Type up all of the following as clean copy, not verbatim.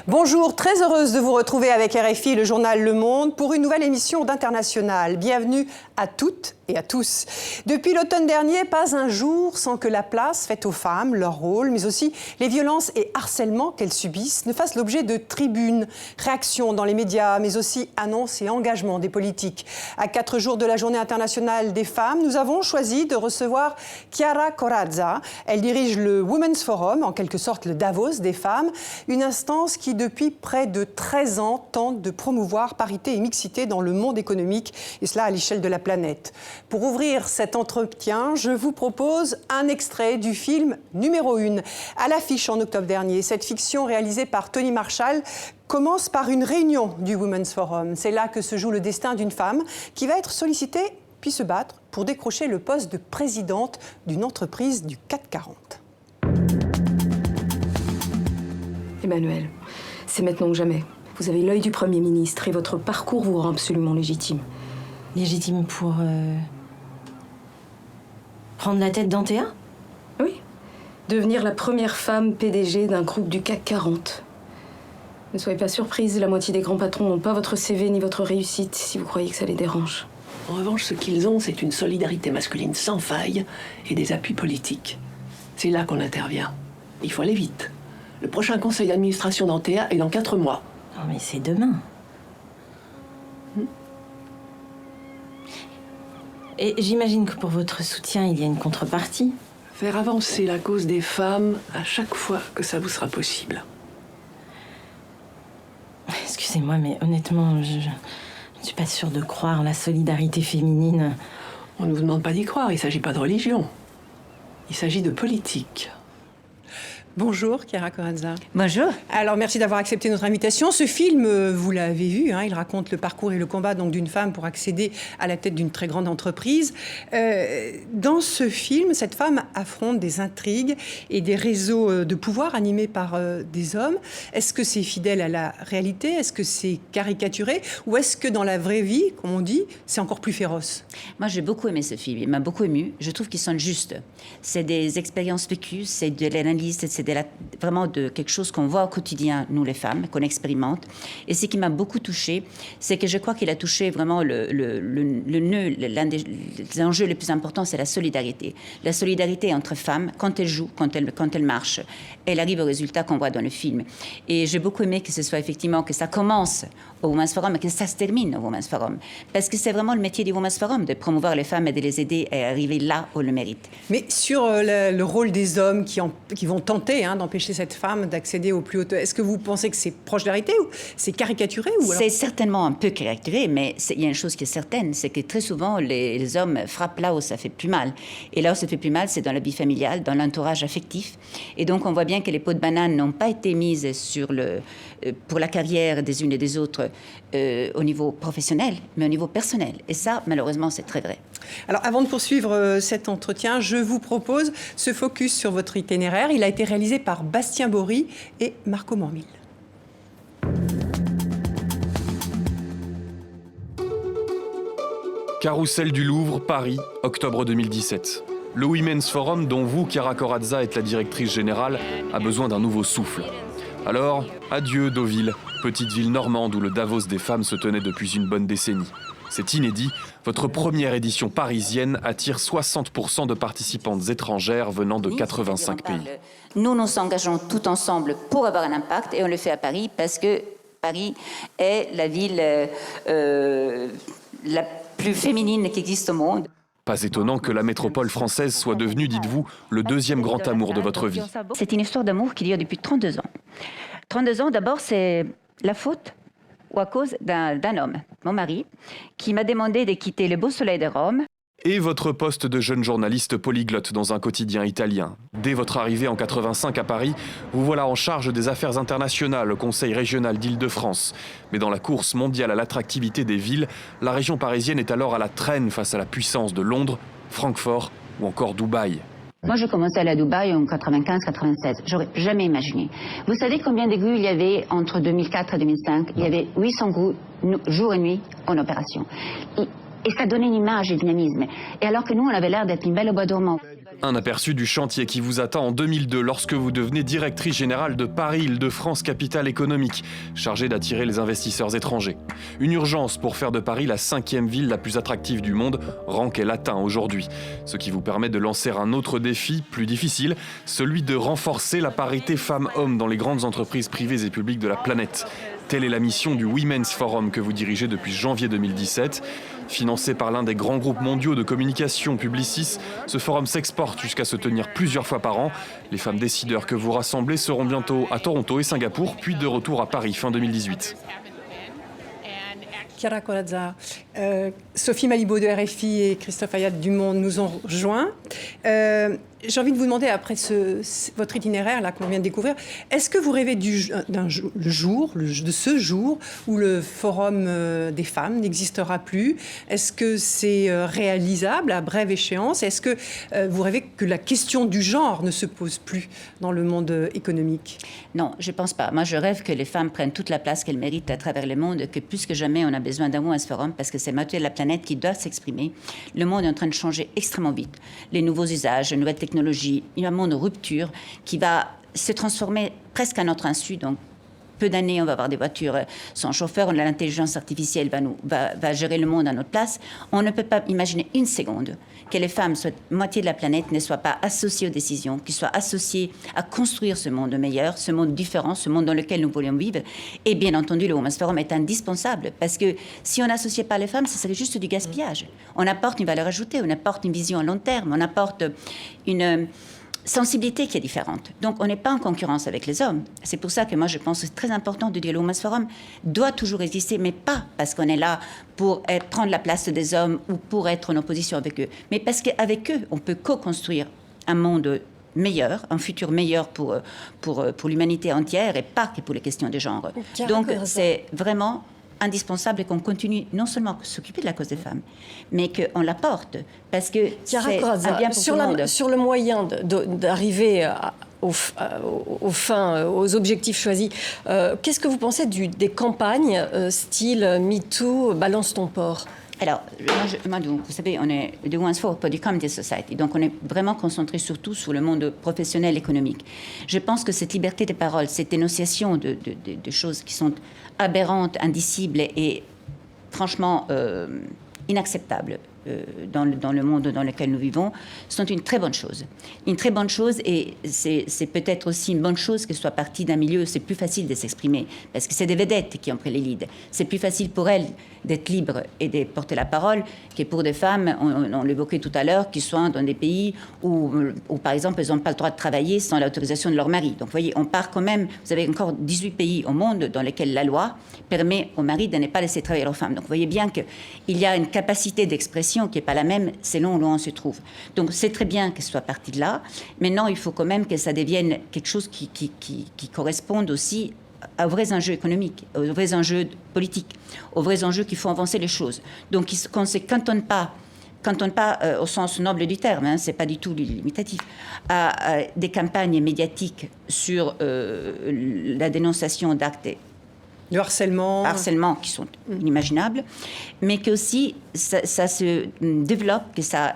Bonjour, très heureuse de vous retrouver avec RFI, le journal Le Monde, pour une nouvelle émission d'International. Bienvenue à toutes et à tous. Depuis l'automne dernier, pas un jour sans que la place faite aux femmes, leur rôle, mais aussi les violences et harcèlements qu'elles subissent, ne fassent l'objet de tribunes, réactions dans les médias, mais aussi annonces et engagements des politiques. À 4 jours de la Journée internationale des femmes, nous avons choisi de recevoir Chiara Corazza. Elle dirige le Women's Forum, en quelque sorte le Davos des femmes, une instance qui, depuis près de 13 ans, tente de promouvoir parité et mixité dans le monde économique, et cela à l'échelle de la planète. Pour ouvrir cet entretien, je vous propose un extrait du film numéro 1, à l'affiche en octobre dernier. Cette fiction réalisée par Tony Marshall commence par une réunion du Women's Forum. C'est là que se joue le destin d'une femme qui va être sollicitée puis se battre pour décrocher le poste de présidente d'une entreprise du CAC 40. Emmanuel, c'est maintenant ou jamais. Vous avez l'œil du Premier ministre et votre parcours vous rend absolument légitime. Légitime pour prendre la tête d'Antea? Oui. Devenir la première femme PDG d'un groupe du CAC 40. Ne soyez pas surprise, la moitié des grands patrons n'ont pas votre CV ni votre réussite si vous croyez que ça les dérange. En revanche, ce qu'ils ont, c'est une solidarité masculine sans faille et des appuis politiques. C'est là qu'on intervient. Il faut aller vite. Le prochain conseil d'administration d'Antea est dans 4 mois. Non mais c'est demain. Et j'imagine que pour votre soutien, il y a une contrepartie. Faire avancer la cause des femmes à chaque fois que ça vous sera possible. Excusez-moi, mais honnêtement, je ne suis pas sûre de croire la solidarité féminine. On ne vous demande pas d'y croire, il ne s'agit pas de religion. Il s'agit de politique. Bonjour, Chiara Corazza. Bonjour. Alors, merci d'avoir accepté notre invitation. Ce film, vous l'avez vu, il raconte le parcours et le combat d'une femme pour accéder à la tête d'une très grande entreprise. Dans ce film, cette femme affronte des intrigues et des réseaux de pouvoir animés par des hommes. Est-ce que c'est fidèle à la réalité? Est-ce que c'est caricaturé? Ou est-ce que dans la vraie vie, comme on dit, c'est encore plus féroce? Moi, j'ai beaucoup aimé ce film. Il m'a beaucoup ému. Je trouve qu'ils sont justes. C'est des expériences vécues, c'est de l'analyse, c'est vraiment de quelque chose qu'on voit au quotidien, nous les femmes, qu'on expérimente. Et ce qui m'a beaucoup touchée, c'est que je crois qu'il a touché vraiment le nœud, l'un des enjeux les plus importants, c'est la solidarité. La solidarité entre femmes, quand elles jouent, quand elles marchent, elle arrive au résultat qu'on voit dans le film. Et j'ai beaucoup aimé que ce soit effectivement, que ça commence au Women's Forum et que ça se termine au Women's Forum. Parce que c'est vraiment le métier du Women's Forum, de promouvoir les femmes et de les aider à arriver là où elles le méritent. Mais sur le rôle des hommes qui vont tenter d'empêcher cette femme d'accéder au plus haut, est-ce que vous pensez que c'est proche de la réalité ou c'est caricaturé C'est certainement un peu caricaturé, mais il y a une chose qui est certaine, c'est que très souvent les hommes frappent là où ça fait plus mal. Et là où ça fait plus mal, c'est dans la vie familiale, dans l'entourage affectif. Et donc on voit bien que les peaux de banane n'ont pas été mises pour la carrière des unes et des autres au niveau professionnel, mais au niveau personnel. Et ça, malheureusement, c'est très vrai. Alors, avant de poursuivre cet entretien, je vous propose ce focus sur votre itinéraire. Il a été réalisé par Bastien Bory et Marco Mormil. Carrousel du Louvre, Paris, octobre 2017. Le Women's Forum, dont vous, Chiara Corazza, êtes la directrice générale, a besoin d'un nouveau souffle. Alors, adieu Deauville, petite ville normande où le Davos des femmes se tenait depuis une bonne décennie. C'est inédit, votre première édition parisienne attire 60% de participantes étrangères venant de 85 pays. Nous nous engageons tout ensemble pour avoir un impact et on le fait à Paris parce que Paris est la ville la plus féminine qui existe au monde. Pas étonnant que la métropole française soit devenue, dites-vous, le deuxième grand amour de votre vie. C'est une histoire d'amour qui dure depuis 32 ans. 32 ans, d'abord, c'est la faute ou à cause d'un homme, mon mari, qui m'a demandé de quitter le beau soleil de Rome. Et votre poste de jeune journaliste polyglotte dans un quotidien italien. Dès votre arrivée en 85 à Paris, vous voilà en charge des affaires internationales au Conseil régional d'Île-de-France. Mais dans la course mondiale à l'attractivité des villes, la région parisienne est alors à la traîne face à la puissance de Londres, Francfort ou encore Dubaï. Moi, je commençais à aller à Dubaï en 95-96. J'aurais jamais imaginé. Vous savez combien de grues il y avait entre 2004 et 2005? Il y avait 800 grues, jour et nuit, en opération. Et ça donnait une image et dynamisme. Et alors que nous, on avait l'air d'être une belle au bois dormant. Un aperçu du chantier qui vous attend en 2002 lorsque vous devenez directrice générale de Paris-Île-de-France Capitale Économique, chargée d'attirer les investisseurs étrangers. Une urgence pour faire de Paris la 5e ville la plus attractive du monde, rang qu'elle atteint aujourd'hui. Ce qui vous permet de lancer un autre défi, plus difficile, celui de renforcer la parité femmes-hommes dans les grandes entreprises privées et publiques de la planète. Telle est la mission du Women's Forum que vous dirigez depuis janvier 2017. Financé par l'un des grands groupes mondiaux de communication, Publicis, ce forum s'exporte jusqu'à se tenir plusieurs fois par an. Les femmes décideurs que vous rassemblez seront bientôt à Toronto et Singapour, puis de retour à Paris fin 2018. Chiara Corazza, Sophie Malibaud de RFI et Christophe Ayat du Monde nous ont rejoints. J'ai envie de vous demander, après votre itinéraire là qu'on vient de découvrir, est-ce que vous rêvez de ce jour où le Forum des femmes n'existera plus? Est-ce que c'est réalisable à brève échéance? Est-ce que vous rêvez que la question du genre ne se pose plus dans le monde économique? Non, je ne pense pas. Moi, je rêve que les femmes prennent toute la place qu'elles méritent à travers le monde, que plus que jamais, on a besoin d'un Women's Forum parce que c'est maintenant la planète qui doit s'exprimer. Le monde est en train de changer extrêmement vite. Les nouveaux usages, les nouvelles technologies, il y a un monde de rupture qui va se transformer presque à notre insu. Donc, peu d'années, on va avoir des voitures sans chauffeur, l'intelligence artificielle va gérer le monde à notre place. On ne peut pas imaginer une seconde que les femmes, moitié de la planète, ne soient pas associées aux décisions, qu'elles soient associées à construire ce monde meilleur, ce monde différent, ce monde dans lequel nous voulions vivre. Et bien entendu, le Women's Forum est indispensable parce que si on n'associait pas les femmes, ce serait juste du gaspillage. On apporte une valeur ajoutée, on apporte une vision à long terme, on apporte une sensibilité qui est différente. Donc, on n'est pas en concurrence avec les hommes. C'est pour ça que moi, je pense que c'est très important de dire que le Women's Forum doit toujours exister, mais pas parce qu'on est là pour prendre la place des hommes ou pour être en opposition avec eux, mais parce qu'avec eux, on peut co-construire un monde meilleur, un futur meilleur pour l'humanité entière et pas que pour les questions de genre. Donc, c'est vraiment indispensable qu'on continue non seulement à s'occuper de la cause des femmes, mais qu'on la porte, parce que c'est un bien pour tout le monde. Sur le moyen d'arriver aux objectifs choisis, qu'est-ce que vous pensez des campagnes style MeToo, Balance ton porc? Alors, vous savez, on est The Women's Forum pour the Community Society, donc on est vraiment concentré surtout sur le monde professionnel économique. Je pense que cette liberté de parole, cette dénonciation de choses qui sont aberrantes, indicibles et franchement inacceptables dans le monde dans lequel nous vivons, sont une très bonne chose. Une très bonne chose, et c'est peut-être aussi une bonne chose que ce soit partie d'un milieu où c'est plus facile de s'exprimer, parce que c'est des vedettes qui ont pris les leads. C'est plus facile pour elles d'être libres et de porter la parole que pour des femmes, on l'évoquait tout à l'heure, qui sont dans des pays où par exemple, elles n'ont pas le droit de travailler sans l'autorisation de leur mari. Donc, vous voyez, on part quand même, vous avez encore 18 pays au monde dans lesquels la loi permet aux maris de ne pas laisser travailler leurs femmes. Donc, vous voyez bien qu'il y a une capacité d'expression qui n'est pas la même selon où on se trouve. Donc, c'est très bien que ce soit parti de là. Maintenant, il faut quand même que ça devienne quelque chose qui corresponde aussi aux vrais enjeux économiques, aux vrais enjeux politiques, aux vrais enjeux qui font avancer les choses. Donc, qu'on ne se cantonne pas au sens noble du terme, c'est pas du tout limitatif, à des campagnes médiatiques sur la dénonciation d'actes de harcèlement qui sont inimaginables, mais que aussi ça se développe, que ça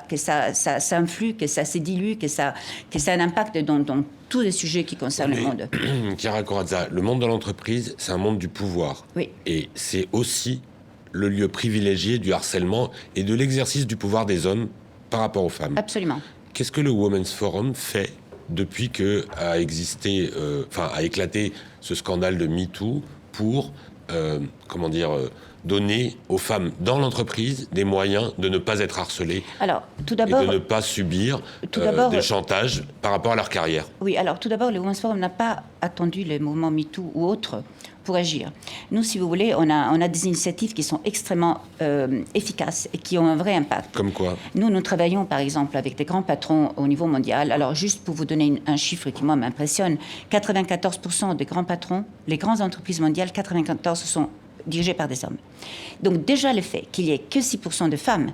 influe, que ça se dilue, que ça a un impact dans tous les sujets qui concernent le monde. Chiara Corazza, le monde de l'entreprise, c'est un monde du pouvoir. Oui. Et c'est aussi le lieu privilégié du harcèlement et de l'exercice du pouvoir des hommes par rapport aux femmes. Absolument. Qu'est-ce que le Women's Forum fait depuis a éclaté ce scandale de MeToo pour, donner aux femmes dans l'entreprise des moyens de ne pas être harcelées et de ne pas subir des chantages par rapport à leur carrière? Oui, alors tout d'abord, le Women's Forum n'a pas attendu le mouvement MeToo ou autre pour agir. Nous, si vous voulez, on a des initiatives qui sont extrêmement efficaces et qui ont un vrai impact. Comme quoi? Nous travaillons, par exemple, avec des grands patrons au niveau mondial. Alors, juste pour vous donner un chiffre qui, moi, m'impressionne, 94% des grands patrons, les grandes entreprises mondiales, 94% sont dirigées par des hommes. Donc, déjà, le fait qu'il n'y ait que 6% de femmes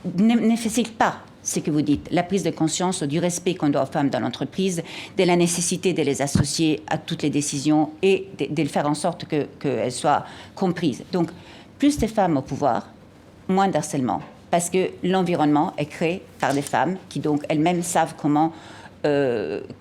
ne facilite pas ce que vous dites, la prise de conscience du respect qu'on doit aux femmes dans l'entreprise, de la nécessité de les associer à toutes les décisions et de faire en sorte qu'elles soient comprises. Donc, plus de femmes au pouvoir, moins d'harcèlement. parce que l'environnement est créé par des femmes qui donc elles-mêmes savent comment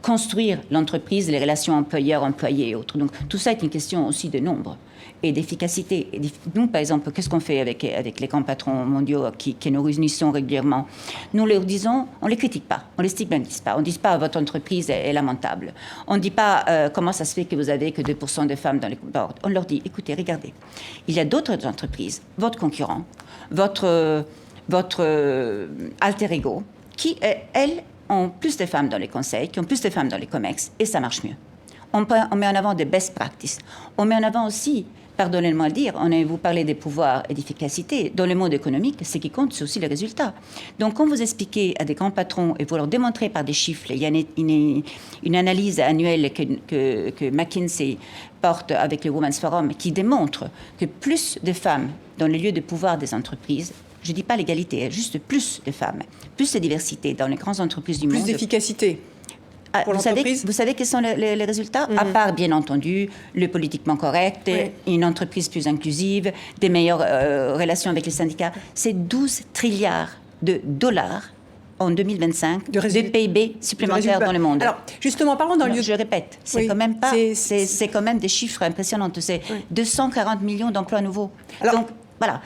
construire l'entreprise, les relations employeurs-employés et autres. Donc tout ça est une question aussi de nombre et d'efficacité. Nous, par exemple, qu'est-ce qu'on fait avec les grands patrons mondiaux qui nous réunissons régulièrement? Nous leur disons, on ne les critique pas, on ne les stigmatise pas, on ne dit pas votre entreprise est lamentable. On ne dit pas comment ça se fait que vous avez que 2% de femmes dans les boards. On leur dit, écoutez, regardez, il y a d'autres entreprises, votre concurrent, votre alter ego, qui, elles, ont plus de femmes dans les conseils, qui ont plus de femmes dans les COMEX, et ça marche mieux. On met en avant des best practices. On met en avant aussi, pardonnez-moi de dire, vous parlez des pouvoirs et d'efficacité. Dans le monde économique, ce qui compte, c'est aussi les résultats. Donc, quand vous expliquez à des grands patrons et vous leur démontrez par des chiffres, il y a une analyse annuelle que McKinsey porte avec le Women's Forum qui démontre que plus de femmes dans les lieux de pouvoir des entreprises, je ne dis pas l'égalité, juste plus de femmes, plus de diversité dans les grandes entreprises du monde. Plus d'efficacité pour l'entreprise. Vous savez quels sont les résultats? À part, bien entendu, le politiquement correct, une entreprise plus inclusive, des meilleures relations avec les syndicats. C'est 12 trilliards de dollars en 2025 de PIB supplémentaires dans le monde. Alors, justement, parlons d'un lieu... Je répète, c'est quand même pas... C'est quand même des chiffres impressionnants. C'est 240 millions d'emplois nouveaux. Alors, donc, voilà.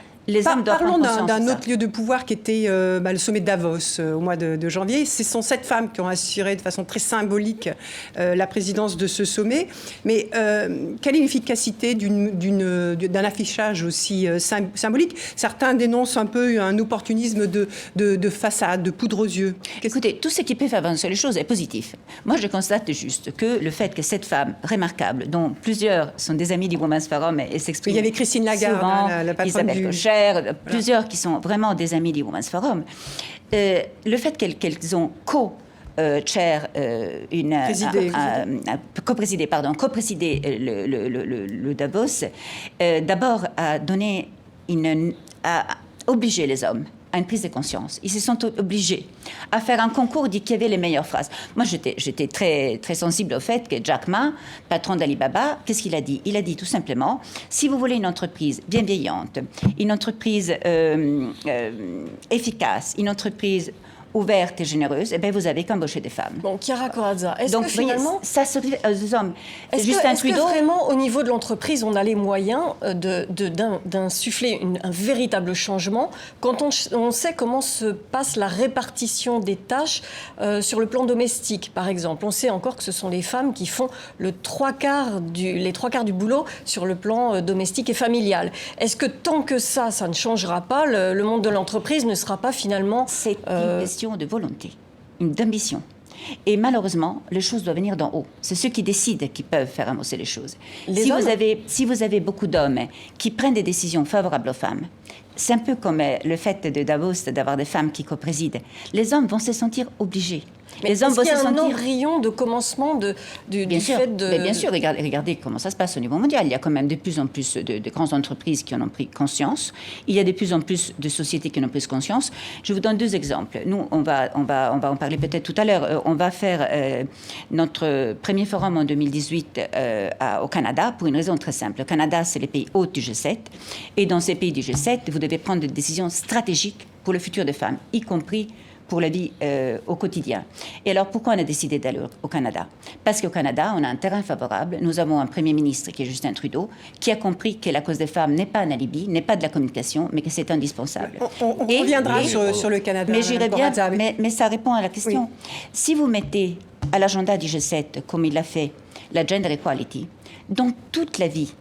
Parlons d'un autre lieu de pouvoir qui était le sommet de Davos au mois de janvier. Ce sont 7 femmes qui ont assuré de façon très symbolique la présidence de ce sommet. Mais quelle est l'efficacité d'un affichage aussi symbolique? Certains dénoncent un peu un opportunisme de façade, de poudre aux yeux. Écoutez, tout ce qui peut faire avancer les choses est positif. Moi, je constate juste que le fait que cette femme remarquable, dont plusieurs sont des amis du Women's Forum et s'expriment... Il y avait Christine Lagarde, souvent, la patronne Isabelle Cocher, plusieurs qui sont vraiment des amis du Women's Forum. Le fait qu'elles ont coprésidé le Davos, d'abord a obligé les hommes à une prise de conscience. Ils se sont obligés à faire un concours qui avait les meilleures phrases. Moi, j'étais très, très sensible au fait que Jack Ma, patron d'Alibaba, qu'est-ce qu'il a dit? Il a dit tout simplement, si vous voulez une entreprise bienveillante, une entreprise efficace, une entreprise ouverte et généreuse, eh bien, vous avez qu'embauché des femmes. Bon, Chiara Corazza, est-ce que finalement... ça se fait aux hommes. Est-ce que vraiment, au niveau de l'entreprise, on a les moyens d'insuffler un véritable changement quand on sait comment se passe la répartition des tâches sur le plan domestique, par exemple? On sait encore que ce sont les femmes qui font les trois quarts du boulot sur le plan domestique et familial. Est-ce que tant que ça ne changera pas, le monde de l'entreprise ne sera pas finalement... C'est une question de volonté, d'ambition. Et malheureusement, les choses doivent venir d'en haut. C'est ceux qui décident qui peuvent faire avancer les choses. Si vous avez beaucoup d'hommes qui prennent des décisions favorables aux femmes, c'est un peu comme le fait de Davos d'avoir des femmes qui coprésident. Les hommes vont se sentir obligés. Mais est-ce qu'il y a un embryon de commencement du fait de... Mais bien sûr, regardez comment ça se passe au niveau mondial. Il y a quand même de plus en plus de grandes entreprises qui en ont pris conscience. Il y a de plus en plus de sociétés qui en ont pris conscience. Je vous donne 2 exemples. Nous, on va en parler peut-être tout à l'heure. On va faire notre premier forum en 2018 au Canada pour une raison très simple. Le Canada, c'est les pays hôtes du G7. Et dans ces pays du G7, vous devez prendre des décisions stratégiques pour le futur des femmes, y compris pour la vie au quotidien. Et alors, pourquoi on a décidé d'aller au Canada? Parce qu'au Canada, on a un terrain favorable. Nous avons un Premier ministre qui est Justin Trudeau, qui a compris que la cause des femmes n'est pas un alibi, n'est pas de la communication, mais que c'est indispensable. On reviendra sur le Canada. Mais j'irai bien, mais ça répond à la question. Oui. Si vous mettez à l'agenda du G7, comme il l'a fait, la gender equality, dans toute la vie,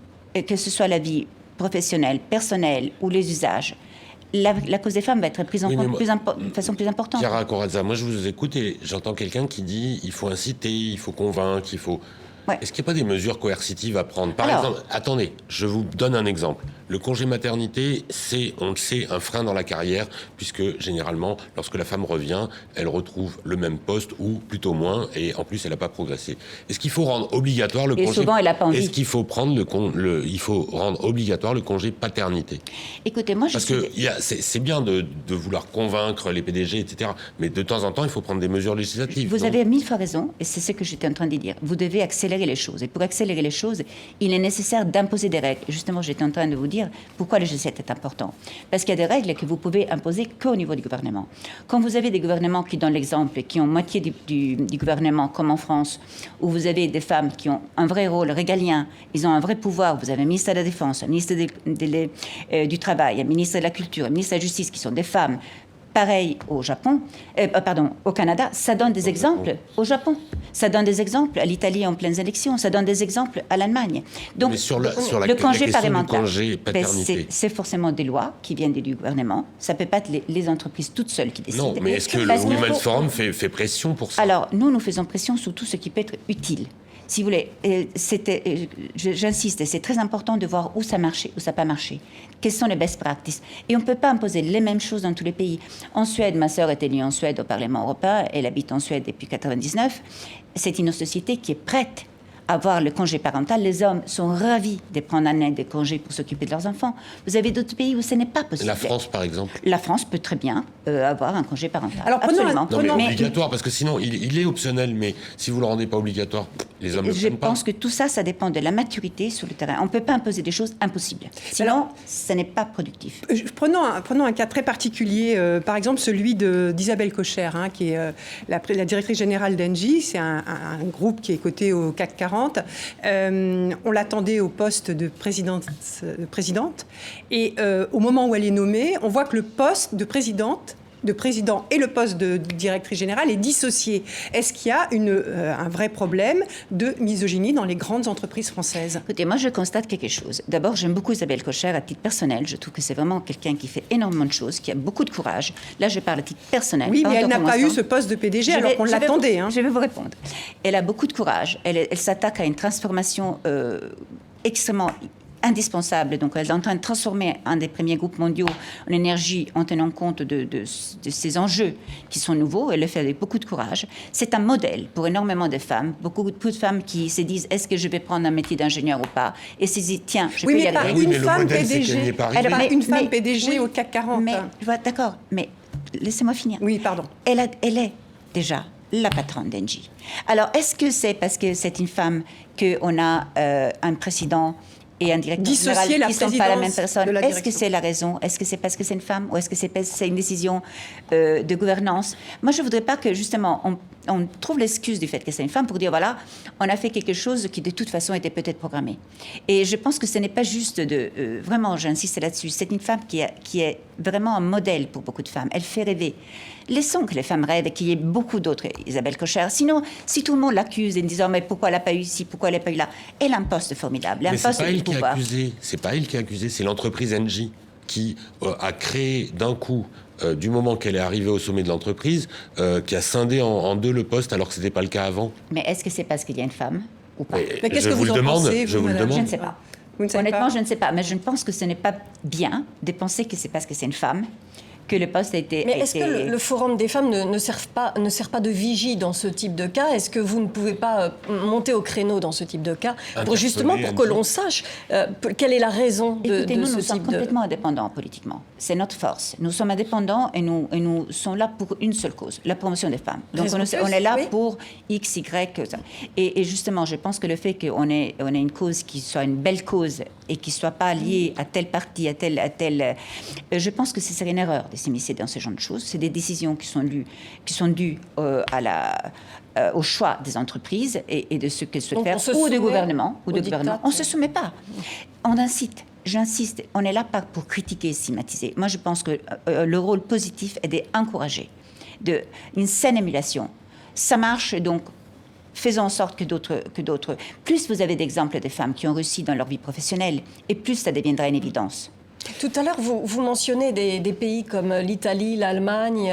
que ce soit la vie professionnelle, personnelle ou les usages, la cause des femmes va être prise en compte de façon plus importante. Chiara Corazza, moi je vous écoute et j'entends quelqu'un qui dit il faut inciter, il faut convaincre, il faut... Ouais. Est-ce qu'il n'y a pas des mesures coercitives à prendre? Par exemple, attendez, je vous donne un exemple. Le congé maternité, c'est, on le sait, un frein dans la carrière, puisque généralement, lorsque la femme revient, elle retrouve le même poste, ou plutôt moins, et en plus, elle n'a pas progressé. Est-ce qu'il faut rendre obligatoire le congé... Et souvent, elle n'a pas envie. Est-ce qu'il faut il faut rendre obligatoire le congé paternité? Écoutez, moi, Parce que c'est bien de vouloir convaincre les PDG, etc., mais de temps en temps, il faut prendre des mesures législatives. Vous avez 1000 fois raison, et c'est ce que j'étais en train de dire. Vous devez accélérer les choses. Et pour accélérer les choses, il est nécessaire d'imposer des règles. Justement, j'étais en train de vous dire dire pourquoi le G7 est important. Parce qu'il y a des règles que vous pouvez imposer qu'au niveau du gouvernement. Quand vous avez des gouvernements qui donnent l'exemple, qui ont moitié du gouvernement, comme en France, où vous avez des femmes qui ont un vrai rôle régalien, ils ont un vrai pouvoir, vous avez un ministre de la Défense, un ministre du Travail, un ministre de la Culture, un ministre de la Justice, qui sont des femmes. Pareil au Japon, au Canada, ça donne des exemples au Japon, ça donne des exemples à l'Italie en pleines élections, ça donne des exemples à l'Allemagne. Donc, le congé parlementaire, c'est forcément des lois qui viennent du gouvernement. Ça ne peut pas être les entreprises toutes seules qui décident. Non, mais est-ce que le Women's Forum fait pression pour ça? Alors, nous faisons pression sur tout ce qui peut être utile. Si vous voulez, j'insiste, c'est très important de voir où ça marche, où ça n'a pas marché. Quelles sont les best practices? Et on ne peut pas imposer les mêmes choses dans tous les pays. En Suède, ma sœur est élue en Suède au Parlement européen, elle habite en Suède depuis 1999. C'est une société qui est prête à avoir le congé parental. Les hommes sont ravis de prendre un an de congé pour s'occuper de leurs enfants. Vous avez d'autres pays où ce n'est pas possible. La France, par exemple. La France peut très bien avoir un congé parental. Alors, absolument. Non, mais obligatoire, parce que sinon, il est optionnel, mais si vous ne le rendez pas obligatoire, les hommes ne le prennent pas. Je pense que tout ça, ça dépend de la maturité sur le terrain. On ne peut pas imposer des choses impossibles. Sinon, ce n'est pas productif. Prenons un cas très particulier, par exemple celui d'Isabelle Kocher, qui est la directrice générale d'Engie. C'est un groupe qui est coté au CAC 40. On l'attendait au poste de présidente. Et au moment où elle est nommée, on voit que le poste de président et le poste de directrice générale est dissocié. Est-ce qu'il y a un vrai problème de misogynie dans les grandes entreprises françaises? Écoutez, moi je constate quelque chose. D'abord, j'aime beaucoup Isabelle Kocher à titre personnel. Je trouve que c'est vraiment quelqu'un qui fait énormément de choses, qui a beaucoup de courage. Là, je parle à titre personnel. Oui, mais elle n'a pas eu ce poste de PDG alors qu'on l'attendait. Je vais vous répondre. Elle a beaucoup de courage. Elle s'attaque à une transformation extrêmement indispensable. Donc, elle est en train de transformer un des premiers groupes mondiaux en énergie en tenant compte de ces enjeux qui sont nouveaux. Elle le fait avec beaucoup de courage. C'est un modèle pour énormément de femmes. Beaucoup de femmes qui se disent, est-ce que je vais prendre un métier d'ingénieur ou pas? Et se disent, tiens, je peux y arriver. Une femme PDG. Une femme PDG au CAC 40. D'accord, mais laissez-moi finir. Oui, pardon. Elle est déjà la patronne d'Engie. Alors, est-ce que c'est parce que c'est une femme qu'on a un président et un directeur général qui ne sont pas la même personne? Est-ce que c'est la raison? Est-ce que c'est parce que c'est une femme? Ou est-ce que c'est une décision de gouvernance? Moi, je ne voudrais pas que, justement, on trouve l'excuse du fait que c'est une femme pour dire, voilà, on a fait quelque chose qui, de toute façon, était peut-être programmé. Et je pense que ce n'est pas juste vraiment, j'insiste là-dessus, c'est une femme qui est vraiment un modèle pour beaucoup de femmes. Elle fait rêver. Laissons que les femmes rêvent et qu'il y ait beaucoup d'autres Isabelle Kocher. Sinon, si tout le monde l'accuse en disant, mais pourquoi elle n'a pas eu ici, pourquoi elle n'a pas eu là? Elle a un poste formidable. Mais c'est pas elle qui a accusé. C'est pas elle qui a accusé, c'est l'entreprise Engie qui a créé d'un coup, du moment qu'elle est arrivée au sommet de l'entreprise, qui a scindé en deux le poste alors que ce n'était pas le cas avant. Mais est-ce que c'est parce qu'il y a une femme ou pas? Mais qu'est-ce que vous en pensez, je ne sais pas. Honnêtement, je ne sais pas. Mais je pense que ce n'est pas bien de penser que c'est parce que c'est une femme que le poste a été... Mais est-ce que le Forum des femmes ne sert pas de vigie dans ce type de cas? Est-ce que vous ne pouvez pas monter au créneau dans ce type de cas pour que l'on sache quelle est la raison de ce type de... Nous sommes complètement indépendants politiquement. C'est notre force. Nous sommes indépendants et nous sommes là pour une seule cause, la promotion des femmes. Donc on est là pour X, Y, ça. Et justement, je pense que le fait qu'on ait une cause qui soit une belle cause et qui ne soit pas liée à tel parti, à tel... je pense que ce serait une erreur de s'immiscer dans ce genre de choses. C'est des décisions qui sont dues au choix des entreprises et de ce qu'elles souhaitent faire, ou de gouvernement. On ne se soumet pas. On incite. J'insiste, on est là pas pour critiquer et stigmatiser. Moi, je pense que le rôle positif est d'encourager, une saine émulation. Ça marche, donc faisons en sorte que d'autres... Plus vous avez d'exemples de femmes qui ont réussi dans leur vie professionnelle, et plus ça deviendra une évidence. Tout à l'heure, vous mentionnez des pays comme l'Italie, l'Allemagne,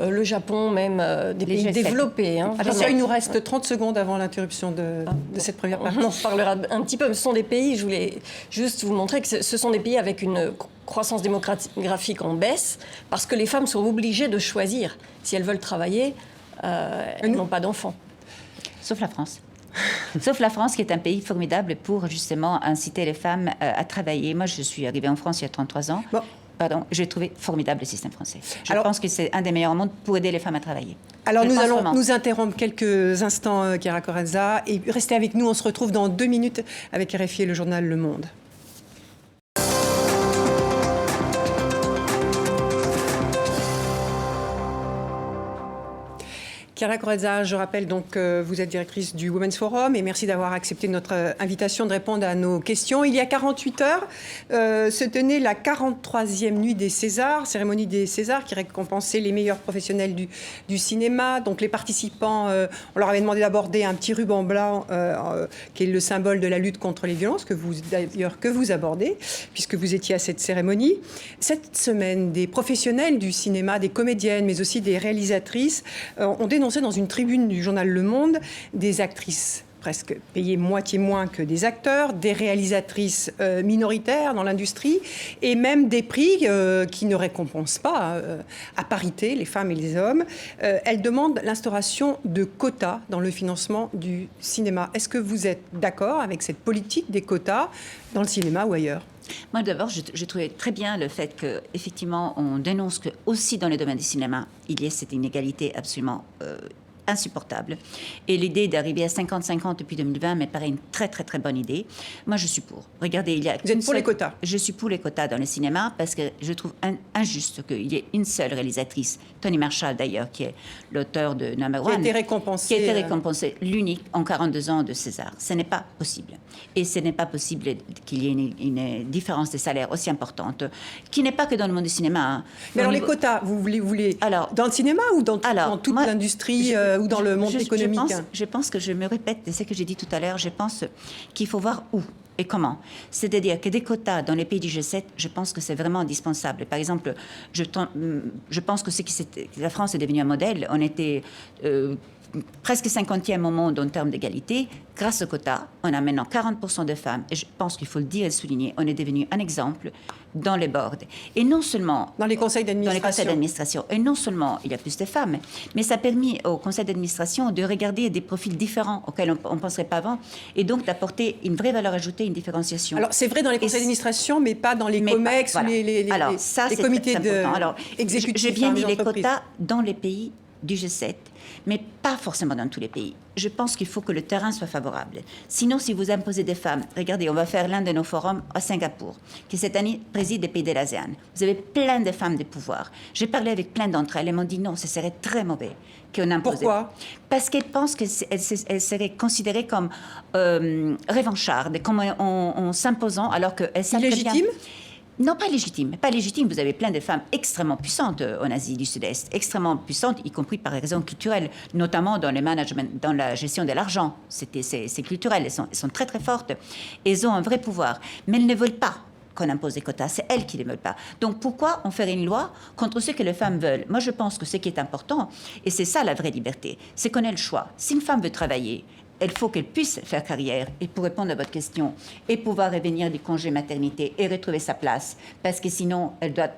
le Japon, même des pays développés. Attention, il nous reste 30 secondes avant l'interruption de cette première partie. On en reparlera un petit peu. Ce sont des pays, je voulais juste vous montrer que ce sont des pays avec une croissance démographique en baisse, parce que les femmes sont obligées de choisir. Si elles veulent travailler, elles n'ont pas d'enfants. Sauf la France. Sauf la France, qui est un pays formidable pour justement inciter les femmes à travailler. Moi, je suis arrivée en France il y a 33 ans. Bon. Pardon, j'ai trouvé formidable le système français. Je pense que c'est un des meilleurs au monde pour aider les femmes à travailler. Alors nous allons nous interrompre quelques instants, Chiara Corazza, et restez avec nous. On se retrouve dans 2 minutes avec RFI et le journal Le Monde. Chiara Corazza, je rappelle donc que vous êtes directrice du Women's Forum et merci d'avoir accepté notre invitation de répondre à nos questions. Il y a 48 heures se tenait la 43e nuit des Césars, cérémonie des Césars qui récompensait les meilleurs professionnels du cinéma. Donc les participants, on leur avait demandé d'aborder un petit ruban blanc qui est le symbole de la lutte contre les violences que vous abordez puisque vous étiez à cette cérémonie. Cette semaine, des professionnels du cinéma, des comédiennes mais aussi des réalisatrices ont dénoncé dans une tribune du journal Le Monde des actrices presque payées moitié moins que des acteurs, des réalisatrices minoritaires dans l'industrie et même des prix qui ne récompensent pas à parité les femmes et les hommes. Elles demandent l'instauration de quotas dans le financement du cinéma. Est-ce que vous êtes d'accord avec cette politique des quotas dans le cinéma ou ailleurs ? Moi, d'abord, je trouvais très bien le fait qu'effectivement, on dénonce que aussi dans le domaine du cinéma, il y ait cette inégalité absolument insupportable. Et l'idée d'arriver à 50-50 depuis 2020 me paraît une très, très, très bonne idée. Moi, je suis pour. Regardez, il y a... Vous êtes pour les quotas ? Je suis pour les quotas dans le cinéma parce que je trouve injuste qu'il y ait une seule réalisatrice, Tony Marshall d'ailleurs, qui est l'auteur de Number One. Qui a été récompensée. Qui a été récompensée, l'unique en 42 ans de César. Ce n'est pas possible. Et ce n'est pas possible qu'il y ait une différence de salaire aussi importante, qui n'est pas que dans le monde du cinéma. Hein. Mais alors les quotas, vous voulez alors, dans le cinéma ou dans toute l'industrie ou dans le monde économique? Je pense que je me répète de ce que j'ai dit tout à l'heure. Je pense qu'il faut voir où et comment. C'est-à-dire que des quotas dans les pays du G7, je pense que c'est vraiment indispensable. Par exemple, je pense que la France est devenue un modèle. On était presque 50e au monde en termes d'égalité. Grâce aux quotas, on a maintenant 40% de femmes. Et je pense qu'il faut le dire et le souligner. On est devenu un exemple dans les boards. Et non seulement... Dans les conseils d'administration. Dans les conseils d'administration. Et non seulement il y a plus de femmes, mais ça a permis au conseil d'administration de regarder des profils différents auxquels on ne penserait pas avant. Et donc d'apporter une vraie valeur ajoutée, une différenciation. Alors c'est vrai dans les conseils d'administration, mais pas dans les COMEX, voilà. les comités exécutifs. J'ai bien mis les quotas dans les pays du G7, mais pas forcément dans tous les pays. Je pense qu'il faut que le terrain soit favorable. Sinon, si vous imposez des femmes, regardez, on va faire l'un de nos forums à Singapour, qui cette année préside les pays de l'ASEAN. Vous avez plein de femmes de pouvoir. J'ai parlé avec plein d'entre elles, elles m'ont dit non, ce serait très mauvais qu'on impose. Pourquoi ? Parce qu'elles pensent qu'elles seraient considérées comme revanchardes, comme en s'imposant, alors qu'elles savent très bien... Illégitimes ? Non, pas légitime. Pas légitime. Vous avez plein de femmes extrêmement puissantes en Asie du Sud-Est, extrêmement puissantes, y compris par raison culturelle, notamment dans le management, dans la gestion de l'argent. C'est culturel. Elles sont très, très fortes. Elles ont un vrai pouvoir. Mais elles ne veulent pas qu'on impose des quotas. C'est elles qui ne les veulent pas. Donc, pourquoi on ferait une loi contre ce que les femmes veulent? Moi, je pense que ce qui est important, et c'est ça la vraie liberté, c'est qu'on ait le choix. Si une femme veut travailler, il faut qu'elle puisse faire carrière, et pour répondre à votre question, et pouvoir revenir du congé maternité et retrouver sa place, parce que sinon, elle doit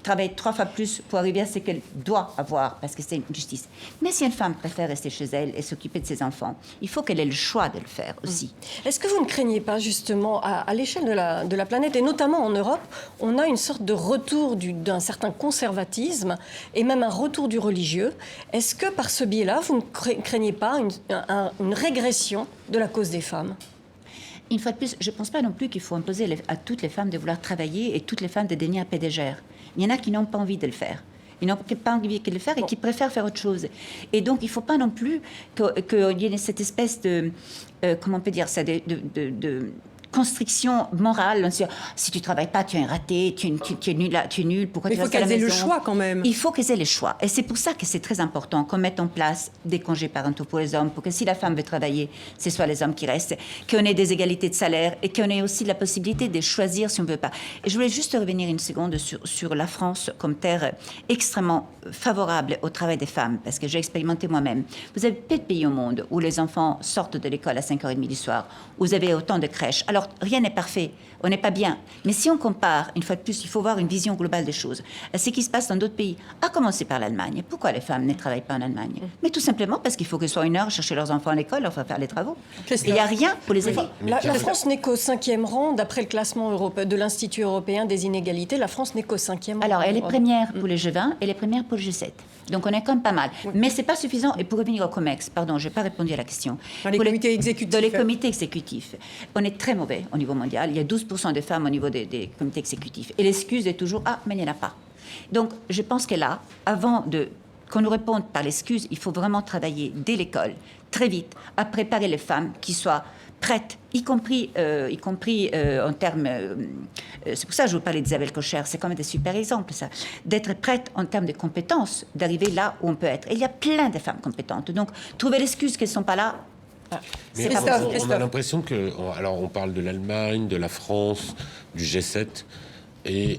travailler 3 fois plus pour arriver à ce qu'elle doit avoir, parce que c'est une justice. Mais si une femme préfère rester chez elle et s'occuper de ses enfants, il faut qu'elle ait le choix de le faire aussi. Est-ce que vous ne craignez pas, justement, à l'échelle de la planète, et notamment en Europe, on a une sorte de retour d'un certain conservatisme, et même un retour du religieux. Est-ce que, par ce biais-là, vous ne craignez pas une régression de la cause des femmes ? Une fois de plus, je ne pense pas non plus qu'il faut imposer à toutes les femmes de vouloir travailler et toutes les femmes de devenir PDG. Il y en a qui n'ont pas envie de le faire. Ils n'ont pas envie de le faire et qui préfèrent faire autre chose. Et donc, il ne faut pas non plus qu'il y ait cette espèce de... comment on peut dire ça, de constriction morale. Si tu ne travailles pas, tu es un raté, tu es nul, pourquoi tu restes à la maison? Mais il faut qu'elles aient le choix quand même. Il faut qu'elles aient le choix. Et c'est pour ça que c'est très important qu'on mette en place des congés parentaux pour les hommes, pour que si la femme veut travailler, ce soit les hommes qui restent, qu'on ait des égalités de salaire et qu'on ait aussi la possibilité de choisir si on ne veut pas. Et je voulais juste revenir une seconde sur la France comme terre extrêmement favorable au travail des femmes, parce que j'ai expérimenté moi-même. Vous avez peu de pays au monde où les enfants sortent de l'école à 5h30 du soir, où vous avez autant de crèches. Alors, rien n'est parfait, on n'est pas bien. Mais si on compare, une fois de plus, il faut voir une vision globale des choses. Ce qui se passe dans d'autres pays, à commencer par l'Allemagne. Pourquoi les femmes ne travaillent pas en Allemagne? Mais tout simplement parce qu'il faut qu'elles soient 1 heure chercher leurs enfants à l'école, leur faire les travaux. Il n'y a rien pour les aider. La France n'est qu'au 5e rang, d'après le classement de l'Institut européen des inégalités. La France n'est qu'au 5e rang. Alors, elle est première pour le G20, elle est première pour le G7. Donc, on est quand même pas mal. Mais ce n'est pas suffisant. Et pour revenir au COMEX, pardon, je n'ai pas répondu à la question. Dans les comités exécutifs. Dans les comités exécutifs, on est très mauvais au niveau mondial. Il y a 12% de femmes au niveau des comités exécutifs. Et l'excuse est toujours « Ah, mais il n'y en a pas ». Donc, je pense que là, avant de qu'on nous réponde par l'excuse, il faut vraiment travailler dès l'école, très vite, à préparer les femmes qui soient prêtes, y compris en termes... c'est pour ça que je vous parlais d'Isabelle Cocher, c'est quand même des super exemples, ça. D'être prête en termes de compétences, d'arriver là où on peut être. Et il y a plein de femmes compétentes. Donc, trouver l'excuse qu'elles ne sont pas là, mais on a l'impression que... Alors, on parle de l'Allemagne, de la France, du G7, et...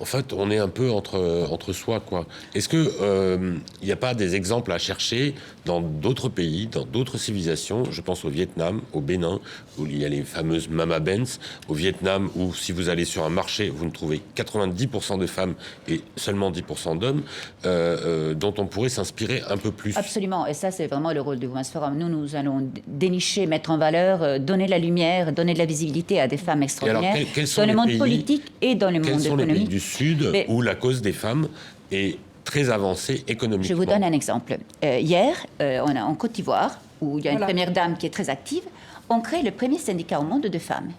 en fait, on est un peu entre soi, quoi. Est-ce que il n'y a pas des exemples à chercher dans d'autres pays, dans d'autres civilisations? Je pense au Vietnam, au Bénin, où il y a les fameuses Mama Benz. Au Vietnam, où si vous allez sur un marché, vous ne trouvez 90% de femmes et seulement 10% d'hommes, dont on pourrait s'inspirer un peu plus. Absolument. Et ça, c'est vraiment le rôle du Women's Forum. Nous allons dénicher, mettre en valeur, donner la lumière, donner de la visibilité à des femmes extraordinaires dans le monde politique et dans le monde économique. Les pays du Sud où la cause des femmes est très avancée économiquement. Je vous donne un exemple. Hier, en Côte d'Ivoire, où il y a une première dame qui est très active, on crée le premier syndicat au monde de femmes.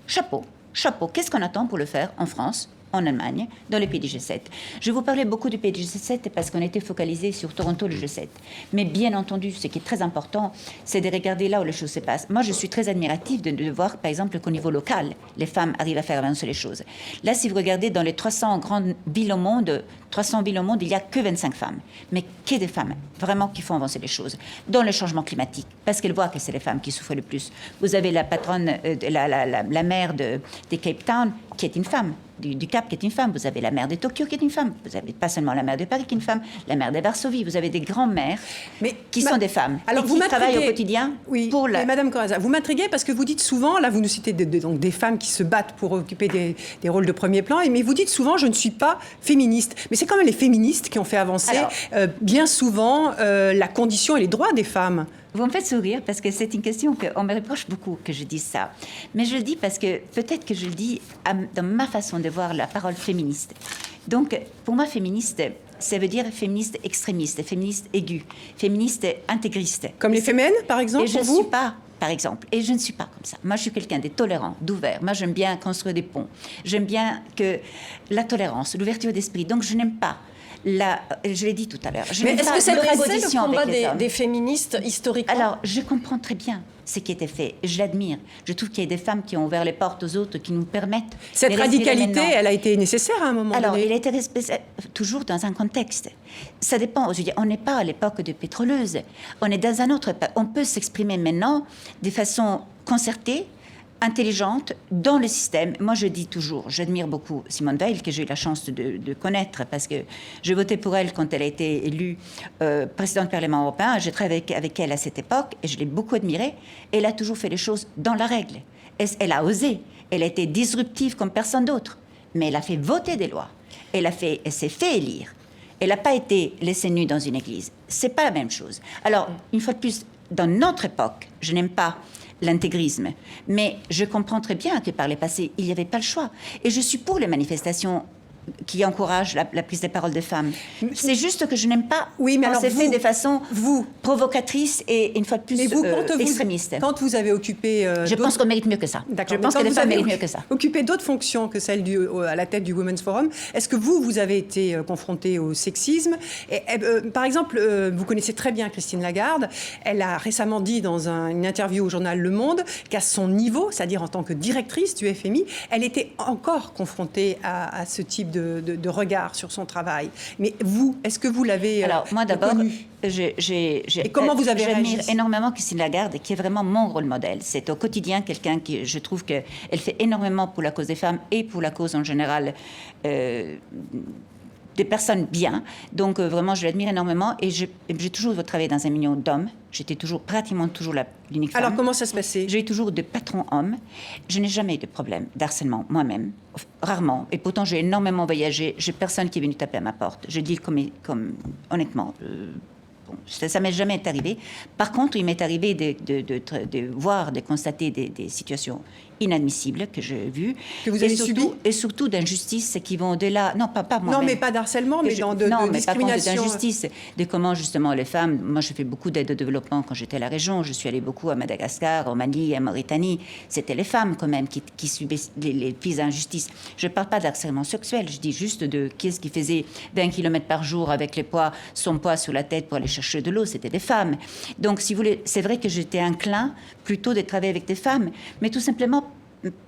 Chapeau, chapeau. Qu'est-ce qu'on attend pour le faire en France, en Allemagne, dans les pays du G7? Je vous parlais beaucoup du pays du G7 parce qu'on était focalisé sur Toronto, le G7. Mais bien entendu, ce qui est très important, c'est de regarder là où les choses se passent. Moi, je suis très admirative de voir, par exemple, qu'au niveau local, les femmes arrivent à faire avancer les choses. Là, si vous regardez dans les 300 grandes villes au monde, il n'y a que 25 femmes. Mais que des femmes, vraiment, qui font avancer les choses. Dans le changement climatique, parce qu'elles voient que c'est les femmes qui souffrent le plus. Vous avez la patronne, la maire de Cape Town, qui est une femme. Du Cap qui est une femme, vous avez la maire de Tokyo qui est une femme, vous avez pas seulement la maire de Paris qui est une femme, la maire de Varsovie, vous avez des grands-mères qui sont des femmes alors et vous qui travaillent au quotidien pour la... Madame Corazza, vous m'intriguez parce que vous dites souvent, là vous nous citez donc des femmes qui se battent pour occuper des rôles de premier plan, mais vous dites souvent je ne suis pas féministe. Mais c'est quand même les féministes qui ont fait avancer bien souvent la condition et les droits des femmes. Vous me faites sourire parce que c'est une question qu'on me reproche beaucoup que je dise ça. Mais je le dis parce que peut-être que je le dis dans ma façon de voir la parole féministe. Donc, pour moi, féministe, ça veut dire féministe extrémiste, féministe aiguë, féministe intégriste. Comme les fémènes, par exemple, et je ne suis pas, par exemple, et je ne suis pas comme ça. Moi, je suis quelqu'un de tolérant, d'ouvert. Moi, j'aime bien construire des ponts. J'aime bien que la l'ouverture d'esprit. Donc, je n'aime pas je l'ai dit tout à l'heure. Mais est-ce que c'est le combat des féministes historiquement? Alors, je comprends très bien ce qui était fait. Je l'admire. Je trouve qu'il y a des femmes qui ont ouvert les portes aux autres, qui nous permettent... Cette radicalité, elle a été nécessaire à un moment donné. Alors, elle a été toujours dans un contexte. Ça dépend. Je veux dire, on n'est pas à l'époque de pétroleuse. On est dans un autre... On peut s'exprimer maintenant de façon concertée, intelligente dans le système. Moi, je dis toujours, j'admire beaucoup Simone Veil, que j'ai eu la chance de connaître, parce que je votais pour elle quand elle a été élue présidente du Parlement européen. J'ai travaillé avec elle à cette époque, et je l'ai beaucoup admirée. Elle a toujours fait les choses dans la règle. Elle a osé. Elle a été disruptive comme personne d'autre. Mais elle a fait voter des lois. Elle s'est fait élire. Elle n'a pas été laissée nue dans une église. C'est pas la même chose. Alors, une fois de plus, dans notre époque, je n'aime pas l'intégrisme. Mais je comprends très bien que par le passé, il n'y avait pas le choix. Et je suis pour les manifestations qui encouragent la prise de parole des femmes. C'est juste que je n'aime pas quand c'est fait de façon provocatrice et une fois de plus extrémiste. Quand vous avez occupé... je pense qu'on mérite mieux que ça. Je pense que les femmes méritent mieux que ça. Occupé d'autres fonctions que celle à la tête du Women's Forum, est-ce que vous avez été confronté au sexisme? Par exemple, vous connaissez très bien Christine Lagarde. Elle a récemment dit dans une interview au journal Le Monde qu'à son niveau, c'est-à-dire en tant que directrice du FMI, elle était encore confrontée à ce type de regard sur son travail. Mais vous, est-ce que vous l'avez Alors, moi d'abord, et comment vous avez réagi? J'admire énormément Christine Lagarde, qui est vraiment mon rôle modèle. C'est au quotidien quelqu'un qui, je trouve qu'elle fait énormément pour la cause des femmes et pour la cause en général des personnes bien. Donc vraiment, je l'admire énormément et j'ai toujours travaillé dans un milieu d'hommes. J'étais pratiquement toujours l'unique femme. Alors comment ça se passait? J'ai eu toujours de patrons hommes. Je n'ai jamais eu de problème d'harcèlement moi-même, rarement. Et pourtant, j'ai énormément voyagé. J'ai personne qui est venu taper à ma porte. Je dis comme honnêtement. Ça m'est jamais arrivé. Par contre, il m'est arrivé de voir, de constater des situations inadmissibles que j'ai vues. Que vous avez subies ? Et surtout d'injustices qui vont au-delà... Non, pas moi. Non, mais pas d'harcèlement, mais de discrimination. D'injustice, de comment justement les femmes... Moi, je fais beaucoup d'aide au développement quand j'étais à la région. Je suis allée beaucoup à Madagascar, au Mali, à Mauritanie. C'était les femmes quand même qui subissaient les pires injustices. Je ne parle pas d'harcèlement sexuel. Je dis juste de qui est-ce qui faisait 20 km par jour avec son poids sur la tête pour aller chercher de l'eau. C'était des femmes. Donc, si vous voulez, c'est vrai que j'étais inclin plutôt de travailler avec des femmes, mais tout simplement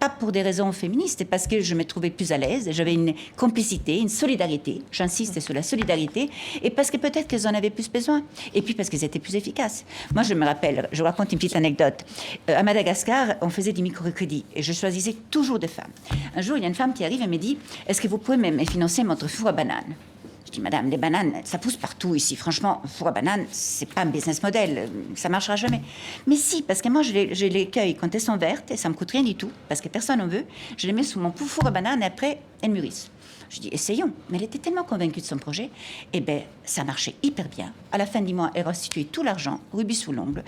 pas pour des raisons féministes, parce que je me trouvais plus à l'aise, j'avais une complicité, une solidarité, j'insiste sur la solidarité, et parce que peut-être qu'elles en avaient plus besoin, et puis parce qu'elles étaient plus efficaces. Moi, je me rappelle, je vous raconte une petite anecdote. À Madagascar, on faisait du microcrédit, et je choisissais toujours des femmes. Un jour, il y a une femme qui arrive et me dit « Est-ce que vous pouvez me financer votre four à bananes ?» Je dis, madame, les bananes, ça pousse partout ici. Franchement, four à bananes, c'est pas un business model. Ça marchera jamais. Mais si, parce que moi, je les cueille quand elles sont vertes et ça me coûte rien du tout, parce que personne n'en veut. Je les mets sous mon four à bananes et après, elles mûrissent. Je dis, essayons. Mais elle était tellement convaincue de son projet. Eh bien, ça marchait hyper bien. À la fin du mois, elle restituait tout l'argent, rubis sous l'ongle.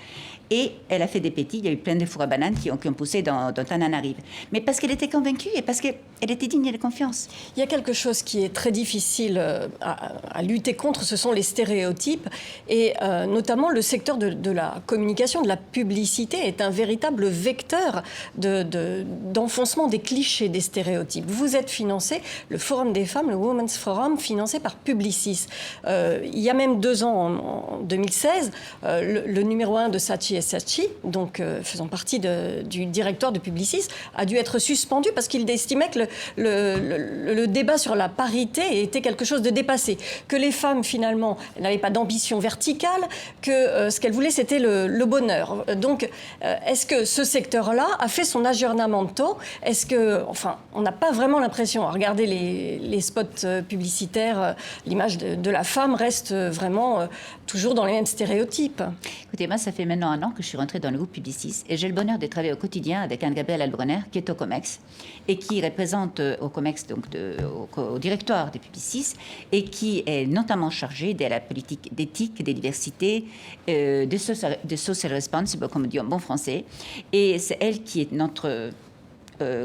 Et elle a fait des petits. Il y a eu plein de fours à bananes qui ont poussé dans Tananarive. Mais parce qu'elle était convaincue et parce qu'elle était digne de confiance. Il y a quelque chose qui est très difficile à lutter contre, ce sont les stéréotypes. Et notamment, le secteur de la communication, de la publicité, est un véritable vecteur d'enfoncement des clichés, des stéréotypes. Vous êtes financé, le Forum des femmes, le Women's Forum, financé par Publicis. Il y a même 2 ans, en 2016, le numéro 1 de Saatchi & Saatchi, donc faisant partie du directoire de Publicis, a dû être suspendu parce qu'il estimait que le débat sur la parité était quelque chose de dépassé, que les femmes, finalement, n'avaient pas d'ambition verticale, que ce qu'elles voulaient, c'était le bonheur. Donc, est-ce que ce secteur-là a fait son aggiornamento ? Est-ce que, enfin, on n'a pas vraiment l'impression, à regarder les spots publicitaires, l'image de la femme reste vraiment toujours dans les mêmes stéréotypes. Écoutez, moi, ça fait maintenant 1 an que je suis rentrée dans le groupe Publicis et j'ai le bonheur de travailler au quotidien avec Anne-Gabrielle Albronner, qui est au COMEX et qui représente au COMEX, donc au directoire de Publicis, et qui est notamment chargée de la politique d'éthique, de diversité, de social responsible, comme on dit en bon français. Et c'est elle qui est notre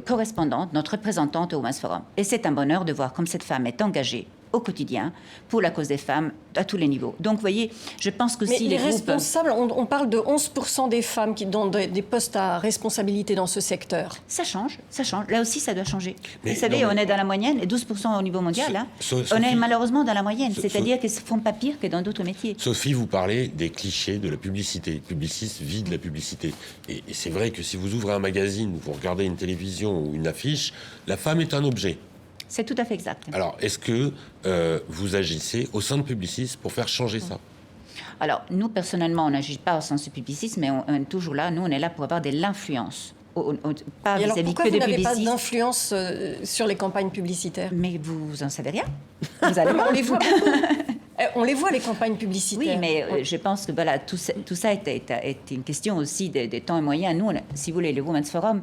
correspondante, notre représentante au Women's Forum. Et c'est un bonheur de voir comme cette femme est engagée au quotidien pour la cause des femmes à tous les niveaux. Donc, vous voyez, je pense que mais si les groupes... responsables, on parle de 11% des femmes qui donnent des postes à responsabilité dans ce secteur. Ça change, ça change. Là aussi, ça doit changer. Vous savez, on est dans la moyenne, et 12% au niveau mondial. On est malheureusement dans la moyenne, c'est-à-dire qu'ils ne font pas pire que dans d'autres métiers. Sophie, vous parlez des clichés de la publicité. Publicis vit de la publicité. Et c'est vrai que si vous ouvrez un magazine, vous regardez une télévision ou une affiche, la femme est un objet. C'est tout à fait exact. Alors, est-ce que vous agissez au sein de Publicis pour faire changer ça ? Alors, nous, personnellement, on n'agit pas au sens de Publicis, mais on est toujours là. Nous, on est là pour avoir de l'influence. Pas et alors, pourquoi vous n'avez pas Publicis. d'influence sur les campagnes publicitaires ? Mais vous en savez rien. Vous allez on les voit beaucoup. On les voit, les campagnes publicitaires. Oui, mais je pense que voilà, tout ça est une question aussi de temps et moyens. Nous, si vous voulez, le Women's Forum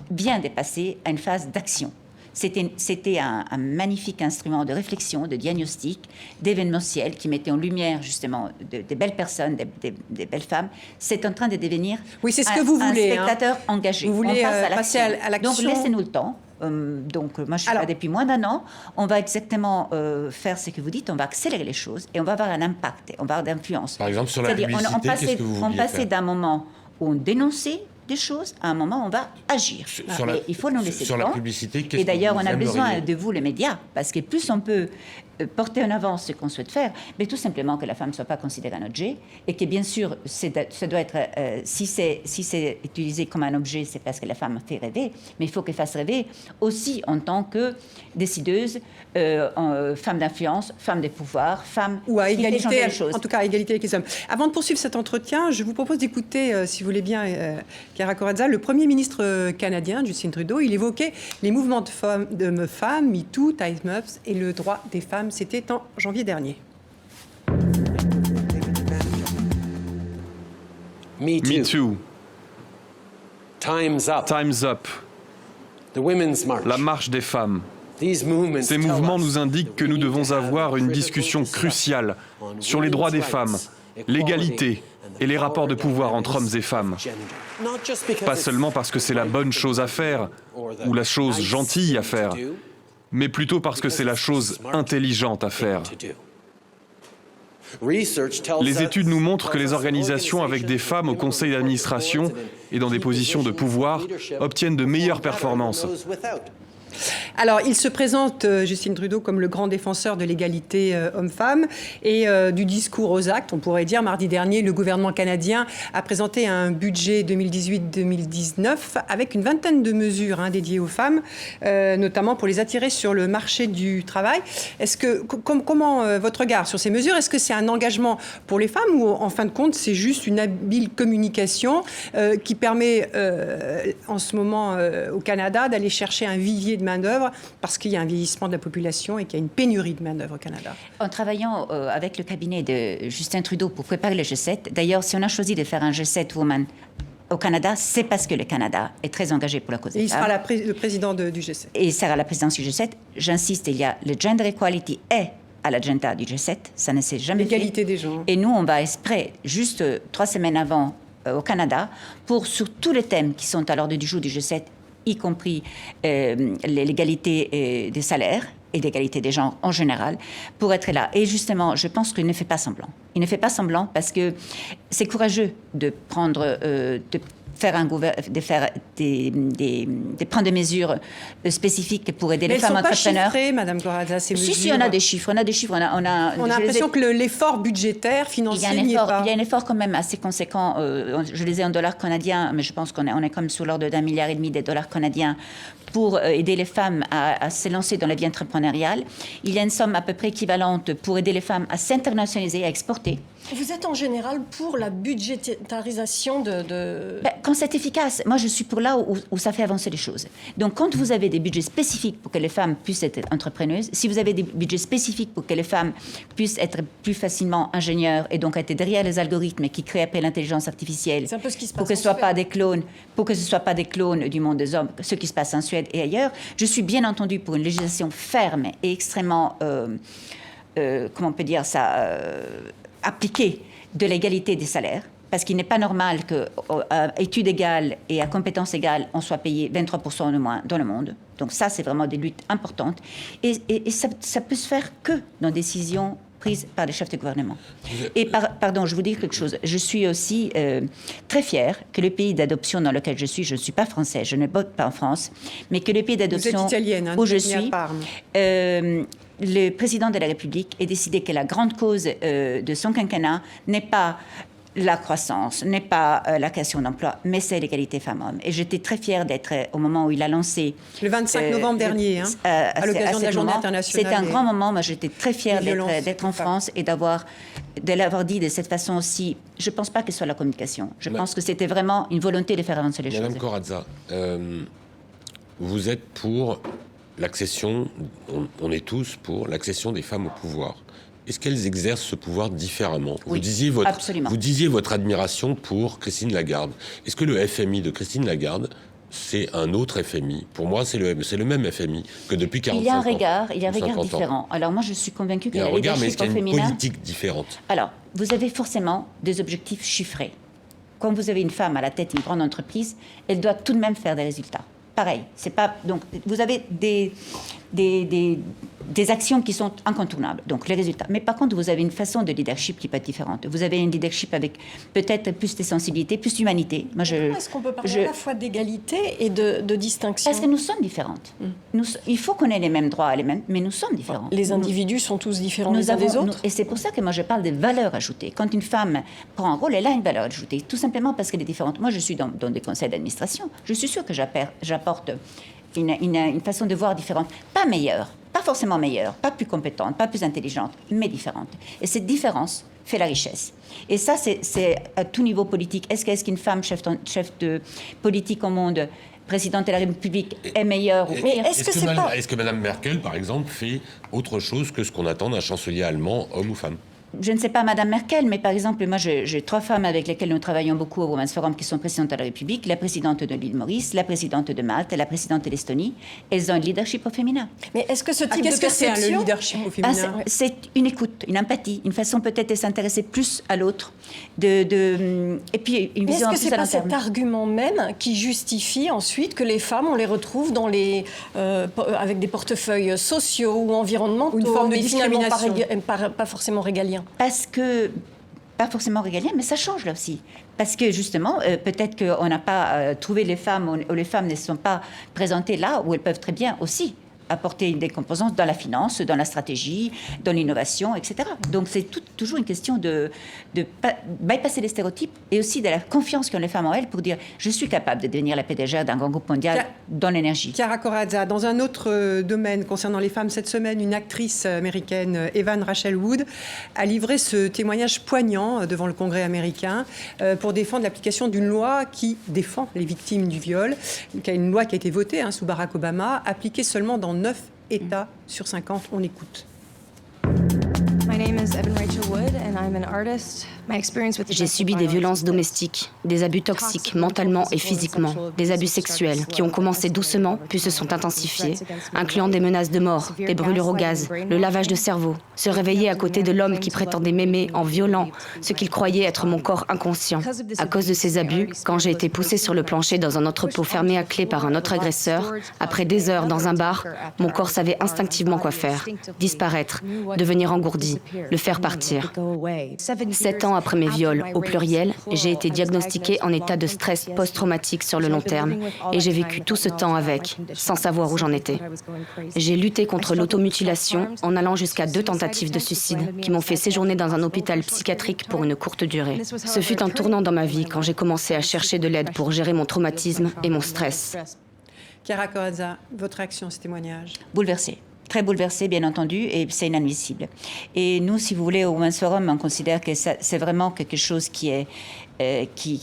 vient de passer à une phase d'action. C'était un magnifique instrument de réflexion, de diagnostic, d'événementiel qui mettait en lumière justement des belles personnes, des belles femmes. C'est en train de devenir oui, c'est ce que vous voulez, un spectateur engagé. Vous voulez passer à l'action. Donc laissez-nous le temps. Donc moi je suis là depuis moins d'1 an. On va exactement faire ce que vous dites. On va accélérer les choses et on va avoir un impact. On va avoir d'influence. Par exemple sur la publicité, qu'est-ce que vous vouliez faire ? On passait d'un moment où on dénonçait des choses, à un moment, on va agir. Mais il faut nous laisser sur le temps. La publicité, qu'est-ce et d'ailleurs, que vous on a besoin aimeriez de vous, les médias, parce que plus on peut porter en avant ce qu'on souhaite faire, mais tout simplement que la femme ne soit pas considérée un objet, et que bien sûr, ça doit être, si c'est utilisé comme un objet, c'est parce que la femme fait rêver, mais il faut qu'elle fasse rêver aussi en tant que décideuse, femme d'influence, femme de pouvoir, femme ou à égalité, les choses. En tout cas à égalité avec les hommes. Avant de poursuivre cet entretien, je vous propose d'écouter, si vous voulez bien, Chiara Corazza, le Premier ministre canadien, Justin Trudeau. Il évoquait les mouvements de femmes, MeToo, Time Up et le droit des femmes. C'était en janvier dernier. Me too. Time's up. Time's up. The Women's March. La marche des femmes. Ces mouvements nous indiquent que nous devons avoir une discussion cruciale sur les droits des femmes, l'égalité et les rapports de pouvoir entre hommes et femmes. Pas seulement parce que c'est la bonne chose à faire ou la chose gentille à faire, mais plutôt parce que c'est la chose intelligente à faire. Les études nous montrent que les organisations avec des femmes au conseil d'administration et dans des positions de pouvoir obtiennent de meilleures performances. Alors, il se présente, Justin Trudeau, comme le grand défenseur de l'égalité homme-femme et du discours aux actes. On pourrait dire, mardi dernier, le gouvernement canadien a présenté un budget 2018-2019 avec une vingtaine de mesures dédiées aux femmes, notamment pour les attirer sur le marché du travail. Est-ce que, comment votre regard sur ces mesures? Est-ce que c'est un engagement pour les femmes ou, en fin de compte, c'est juste une habile communication qui permet, en ce moment, au Canada, d'aller chercher un vivier de main-d'œuvre parce qu'il y a un vieillissement de la population et qu'il y a une pénurie de main-d'œuvre au Canada? En travaillant avec le cabinet de Justin Trudeau pour préparer le G7, d'ailleurs, si on a choisi de faire un G7 Woman au Canada, c'est parce que le Canada est très engagé pour la cause des femmes. Et il sera le président du G7. Et il sera la présidence du G7. J'insiste, il y a le gender equality est à l'agenda du G7. Ça ne s'est jamais fait. L'égalité des genres. Et nous, on va exprès, juste 3 semaines avant, au Canada, sur tous les thèmes qui sont à l'ordre du jour du G7, y compris l'égalité des salaires et l'égalité des genres en général, pour être là. Et justement, je pense qu'il ne fait pas semblant. Il ne fait pas semblant parce que c'est courageux de prendre, de prendre des mesures spécifiques pour aider les femmes entrepreneurs. Mais elles ne sont pas chiffrées, Madame Corazza, ces mesures. Si, on a des chiffres. On a l'impression que l'effort budgétaire, financier, n'y est pas. Il y a un effort quand même assez conséquent. Je les ai en dollars canadiens, mais je pense qu'on est comme sous l'ordre d'1,5 milliard de dollars canadiens pour aider les femmes à se lancer dans la vie entrepreneuriale. Il y a une somme à peu près équivalente pour aider les femmes à s'internationaliser, à exporter. Vous êtes en général pour la budgétarisation quand c'est efficace, moi je suis pour là où ça fait avancer les choses. Donc quand vous avez des budgets spécifiques pour que les femmes puissent être entrepreneuses, si vous avez des budgets spécifiques pour que les femmes puissent être plus facilement ingénieurs et donc être derrière les algorithmes qui créent après l'intelligence artificielle, c'est un peu ce qui se passe pour que ce soit pas des clones, pour que ce soit pas des clones du monde des hommes, ce qui se passe en Suède et ailleurs, je suis bien entendu pour une législation ferme et extrêmement, comment on peut dire ça, appliquée de l'égalité des salaires. Parce qu'il n'est pas normal qu'à études égales et à compétences égales, on soit payé 23% de moins dans le monde. Donc ça, c'est vraiment des luttes importantes. Et ça peut se faire que dans des décisions prises par les chefs de gouvernement. Et pardon, je vous dis quelque chose. Je suis aussi très fière que le pays d'adoption dans lequel je ne suis pas française, je ne vote pas en France, mais que le pays d'adoption vous êtes italienne, où je suis, le président de la République ait décidé que la grande cause de son quinquennat n'est pas la croissance, n'est pas la création d'emplois, mais c'est l'égalité femmes-hommes. Et j'étais très fière d'être, au moment où il a lancé... Le 25 novembre dernier, à l'occasion de la Journée internationale. C'était un grand moment. Moi, j'étais très fière d'être en France et de l'avoir dit de cette façon aussi. Je ne pense pas que ce soit la communication. Je pense que c'était vraiment une volonté de faire avancer les choses. Madame Corazza, vous êtes pour l'accession, on est tous pour l'accession des femmes au pouvoir. Est-ce qu'elles exercent ce pouvoir différemment? Oui, absolument. Vous disiez votre admiration pour Christine Lagarde. Est-ce que le FMI de Christine Lagarde, c'est un autre FMI? Pour moi, c'est le même FMI que depuis 45 ans. Il y a un regard différent. Alors moi, je suis convaincue qu'il y a un regard, mais est-ce qu'il y a une politique différente? Alors, vous avez forcément des objectifs chiffrés. Quand vous avez une femme à la tête d'une grande entreprise, elle doit tout de même faire des résultats. Pareil, c'est pas... Donc, vous avez des actions qui sont incontournables, donc les résultats. Mais par contre, vous avez une façon de leadership qui peut être différente. Vous avez un leadership avec peut-être plus de sensibilité, plus d'humanité. Comment est-ce qu'on peut parler à la fois d'égalité et de distinction? Parce que nous sommes différentes. Il faut qu'on ait les mêmes droits, mais nous sommes différentes. Les individus sont tous différents les uns des autres. Et c'est pour ça que moi je parle de valeurs ajoutées. Quand une femme prend un rôle, elle a une valeur ajoutée, tout simplement parce qu'elle est différente. Moi, je suis dans des conseils d'administration. Je suis sûre que j'apporte une façon de voir différente. Pas meilleure, pas forcément meilleure, pas plus compétente, pas plus intelligente, mais différente. Et cette différence fait la richesse. Et ça, c'est à tout niveau politique. Est-ce qu'une femme chef de politique au monde, présidente de la République, est meilleure ou pire? Est-ce que Mme Merkel, par exemple, fait autre chose que ce qu'on attend d'un chancelier allemand, homme ou femme? je ne sais pas Madame Merkel, mais par exemple, moi j'ai 3 femmes avec lesquelles nous travaillons beaucoup au Women's Forum qui sont présidentes de la République, la présidente de l'île Maurice, la présidente de Malte et la présidente de l'Estonie. Elles ont un leadership au féminin. Mais est-ce que ce type de qu'est-ce que c'est perception... le leadership au féminin? C'est une écoute, une empathie, une façon peut-être de s'intéresser plus à l'autre, et puis une vision Mais est-ce que c'est pas long terme. cet argument même qui justifie ensuite que les femmes, on les retrouve dans avec des portefeuilles sociaux ou environnementaux, ou une forme de mais finalement discrimination, pas forcément régaliens? Parce que, pas forcément régalien, mais ça change là aussi. Parce que justement, peut-être qu'on n'a pas trouvé les femmes, ou les femmes ne sont pas présentées là où elles peuvent très bien aussi apporter des composantes dans la finance, dans la stratégie, dans l'innovation, etc. Donc c'est toujours une question de bypasser les stéréotypes et aussi de la confiance qu'ont les femmes en elles pour dire « je suis capable de devenir la PDG d'un grand groupe mondial dans l'énergie ». Chiara Corazza, dans un autre domaine concernant les femmes, cette semaine, une actrice américaine, Evan Rachel Wood, a livré ce témoignage poignant devant le Congrès américain pour défendre l'application d'une loi qui défend les victimes du viol. Une loi qui a été votée sous Barack Obama, appliquée seulement dans 9 États sur 50. On écoute. J'ai subi des violences domestiques, des abus toxiques, mentalement et physiquement, des abus sexuels qui ont commencé doucement puis se sont intensifiés, incluant des menaces de mort, des brûlures au gaz, le lavage de cerveau, se réveiller à côté de l'homme qui prétendait m'aimer en violant ce qu'il croyait être mon corps inconscient. À cause de ces abus, quand j'ai été poussée sur le plancher dans un entrepôt fermé à clé par un autre agresseur, après des heures dans un bar, mon corps savait instinctivement quoi faire, disparaître, devenir engourdi, le faire partir. 7 ans après mes viols, au pluriel, j'ai été diagnostiquée en état de stress post-traumatique sur le long terme et j'ai vécu tout ce temps avec, sans savoir où j'en étais. J'ai lutté contre l'automutilation en allant jusqu'à 2 tentatives de suicide qui m'ont fait séjourner dans un hôpital psychiatrique pour une courte durée. Ce fut un tournant dans ma vie quand j'ai commencé à chercher de l'aide pour gérer mon traumatisme et mon stress. Chiara Corazza, votre réaction à ce témoignage? Bouleversée. Très bouleversée, bien entendu, et c'est inadmissible. Et nous, si vous voulez, au Women's Forum, on considère que c'est vraiment quelque chose qui est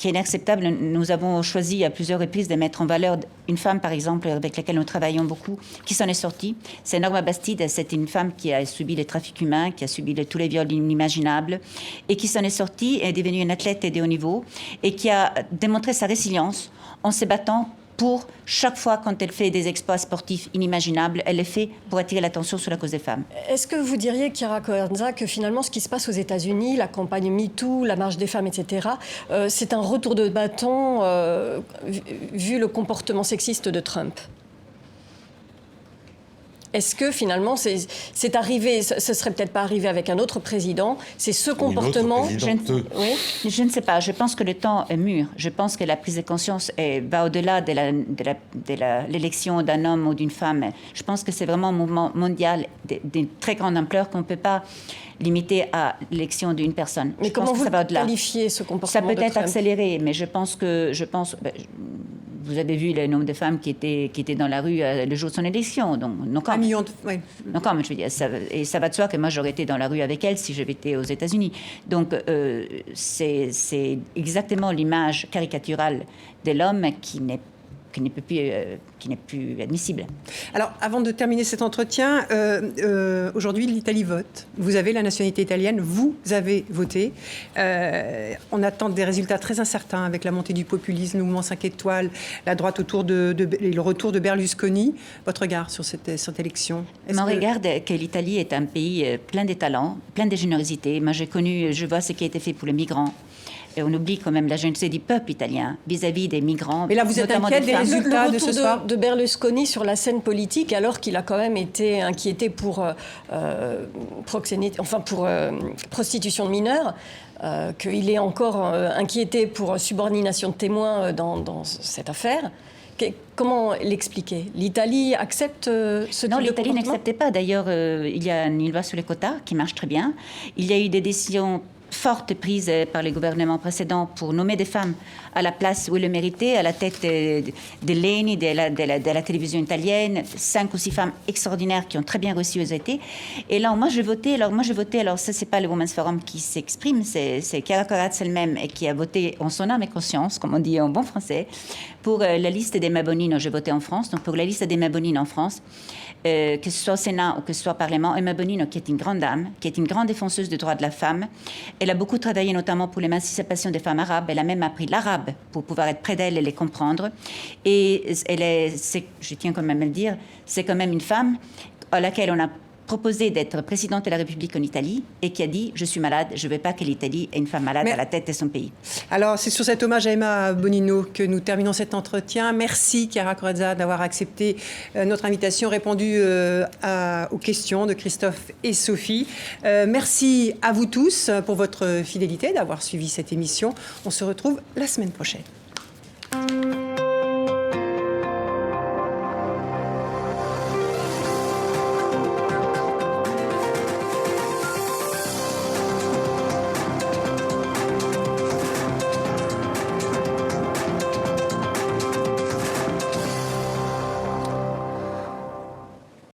inacceptable. Nous avons choisi à plusieurs reprises de mettre en valeur une femme, par exemple, avec laquelle nous travaillons beaucoup, qui s'en est sortie. C'est Norma Bastide, c'est une femme qui a subi les trafics humains, qui a subi tous les viols inimaginables, et qui s'en est sortie, est devenue une athlète de haut niveau, et qui a démontré sa résilience en se battant pour chaque fois quand elle fait des exploits sportifs inimaginables, elle les fait pour attirer l'attention sur la cause des femmes. Est-ce que vous diriez, Chiara Corazza, que finalement ce qui se passe aux États-Unis, la campagne MeToo, la marche des femmes, etc., c'est un retour de bâton vu le comportement sexiste de Trump? Est-ce que finalement c'est arrivé, ce serait peut-être pas arrivé avec un autre président, c'est ce comportement... Je ne sais pas, je pense que le temps est mûr. Je pense que la prise de conscience va au-delà de l'élection d'un homme ou d'une femme. Je pense que c'est vraiment un mouvement mondial d'une très grande ampleur qu'on ne peut pas limiter à l'élection d'une personne. Mais comment vous qualifiez ce comportement de Trump? Ça peut être accéléré, mais je pense vous avez vu le nombre de femmes qui étaient dans la rue le jour de son élection. Donc, un million de... Oui. Donc, je veux dire, ça va de soi que moi, j'aurais été dans la rue avec elle si j'avais été aux États-Unis. Donc, c'est exactement l'image caricaturale de l'homme qui n'est plus admissible. Alors, avant de terminer cet entretien, aujourd'hui, l'Italie vote. Vous avez la nationalité italienne, vous avez voté. On attend des résultats très incertains avec la montée du populisme, le mouvement 5 étoiles, la droite autour et le retour de Berlusconi. Votre regard sur cette élection? Mon regard est que l'Italie est un pays plein de talents, plein de générosité. Moi, je vois ce qui a été fait pour les migrants. Et on oublie quand même la générosité du peuple italien vis-à-vis des migrants. Mais là, vous êtes inquiet des résultats de ce soir? De Berlusconi sur la scène politique, alors qu'il a quand même été inquiété pour prostitution de mineurs, qu'il est encore inquiété pour subordination de témoins dans cette affaire. Comment l'expliquer? L'Italie accepte ce type de comportement? Non, l'Italie n'acceptait pas. D'ailleurs, il y a une loi sur les quotas qui marche très bien. Il y a eu des décisions forte prise par les gouvernements précédents pour nommer des femmes à la place où elles le méritaient, à la tête de l'ENI, de la télévision italienne, 5 ou 6 femmes extraordinaires qui ont très bien reçu aux été. Et là, moi, je votais. Alors ça, c'est pas le Women's Forum qui s'exprime, c'est Chiara Corazza elle-même qui a voté en son âme et conscience, comme on dit en bon français, pour la liste d'Emma Bonino. Je votais en France, donc pour la liste d'Emma Bonino en France. Que ce soit au Sénat ou que ce soit au Parlement, Emma Bonino, qui est une grande dame, qui est une grande défenseuse des droits de la femme. Elle a beaucoup travaillé notamment pour l'émancipation des femmes arabes. Elle a même appris l'arabe pour pouvoir être près d'elle et les comprendre. Et je tiens quand même à le dire, c'est quand même une femme à laquelle on a proposé d'être présidente de la République en Italie et qui a dit « Je suis malade, je ne veux pas que l'Italie ait une femme malade à la tête de son pays ». Alors, c'est sur cet hommage à Emma Bonino que nous terminons cet entretien. Merci, Chiara Corazza, d'avoir accepté notre invitation, répondu aux questions de Christophe et Sophie. Merci à vous tous pour votre fidélité, d'avoir suivi cette émission. On se retrouve la semaine prochaine.